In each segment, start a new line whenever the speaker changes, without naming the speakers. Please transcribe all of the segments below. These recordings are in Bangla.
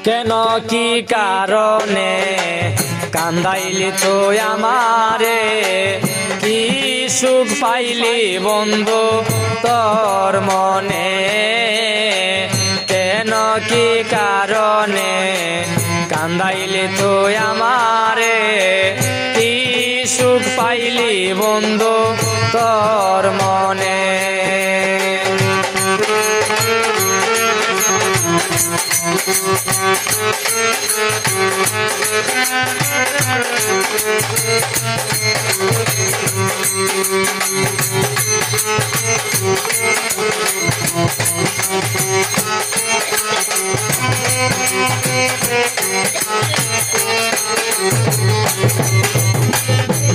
কেন কি কারণে কান্দাইলি তুই আমারে, কি সুখ পাইলি বন্ধু তোর মনে। কেন কি কারণে কান্দাইলি তুই আমারে, কি সুখ পাইলি বন্ধু তোর মনে।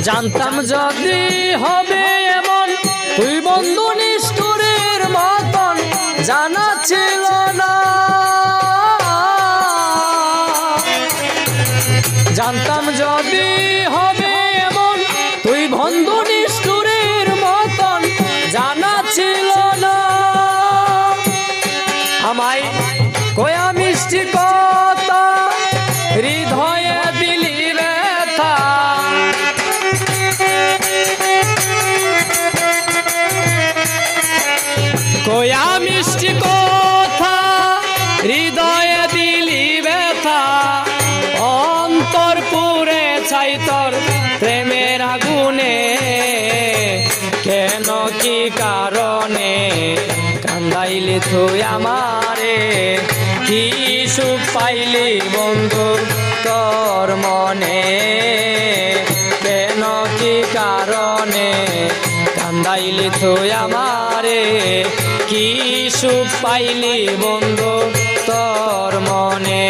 জানতাম যদি হবে এমন তুই বন্ধু নিষ্ঠুরের মতন, জানা ছিল না। জানতাম যদি হবে এমন তুই বন্ধু নিষ্ঠুরের মতন, জানা ছিল না। আমায় কয়া মিষ্টি কথা হৃদয়ে দিলি ব্যথা, কয়া মিষ্টি কথা হৃদয়ে দিলি ব্যথা। অন্তর পুরে ছাই তোর প্রেমের আগুনে, কেন কি কারণে কান্দাইলি তুই আমারে, কি সুখ পাইলি বন্ধু তোর মনে। কেন কি কারণে কান্দাইলি তুই আমারে, কি সুখ পাইলি বন্ধু তোর মনে।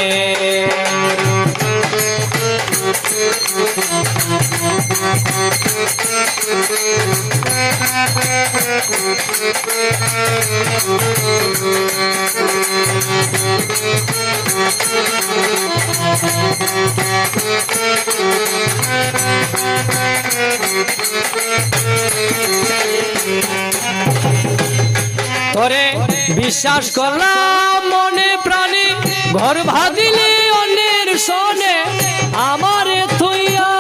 তোরে বিশ্বাস করলাম মনে প্রাণে, ঘর ভাদিলে অন্যের শোনে আমারে থুইয়া।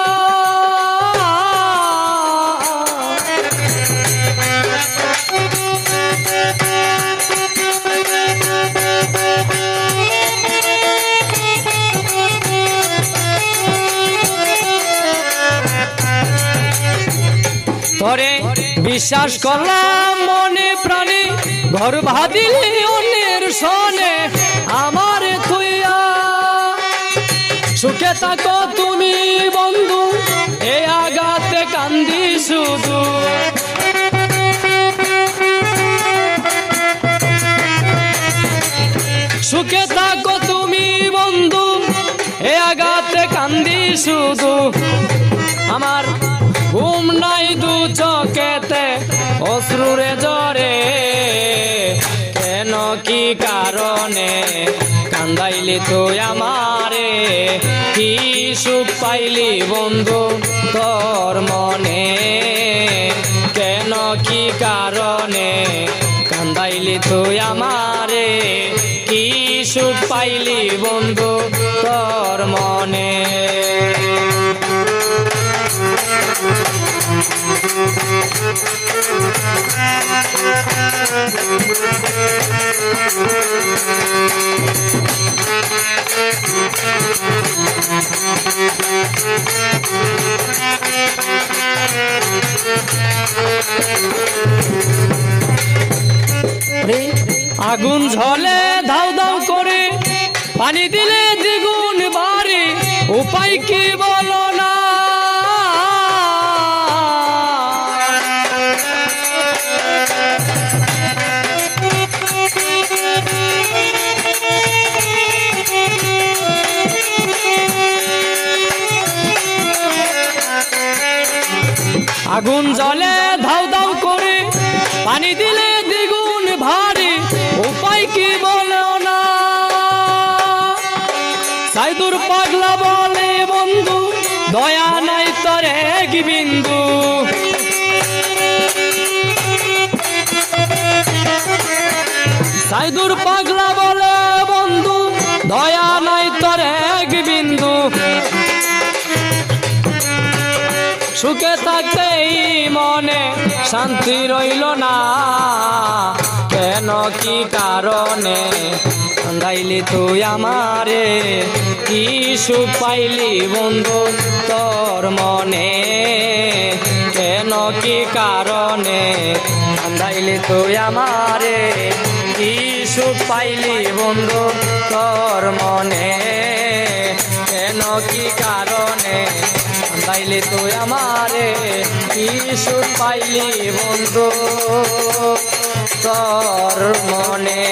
তোরে বিশ্বাস করলাম মনে প্রাণে, ঘর ভাদিলে অন্যের শোনে আমারে থুইয়া। সুখে থাকো তুমি বন্ধু, এ আঘাতে কান্দি শুধু। সুখে থাকো তুমি বন্ধু, এ আঘাতে কান্দি শুধু। আমার ঘুম নাই দু চোখেতে অশ্রুরে ঝরে, কেন কি কারণে কান্দাইলি তুই আমারে, কি সুখ পাইলি বন্ধু তোর মনে। কেন কি কারণে কান্দাইলি তুই আমারে, কি সুখ পাইলি বন্ধু তোর মনে। আগুন ঝলে ধাউ ধাউ করে, পানি দিলে দ্বিগুণ বাড়ে, উপায় কি বলো না। আগুন জ্বলে ধাউ ধাউ করে, পানি দিলে দ্বিগুণ ভারী, উপায় কি বলো না। সাইদুর পাগলা বলে বন্ধু, দয়া নাই তোর এক বিন্দু। সাইদুর পাগলা বলে বন্ধু, দয়া নাই তোর এক বিন্দু সুখে থাকতেই মনে শান্তি রইল না কেন কি কারণে কান্দাইলি তুই আমারে কি সুখ পাইলি বন্ধু তোর মনে কেন কি কারণে কান্দাইলি তুই আমারে কি সুখ পাইলি বন্ধু তোর মনে কেন কি কারণে কান্দাইলি তুই আমারে কি সুখ পাইলি বন্ধু তোর মনে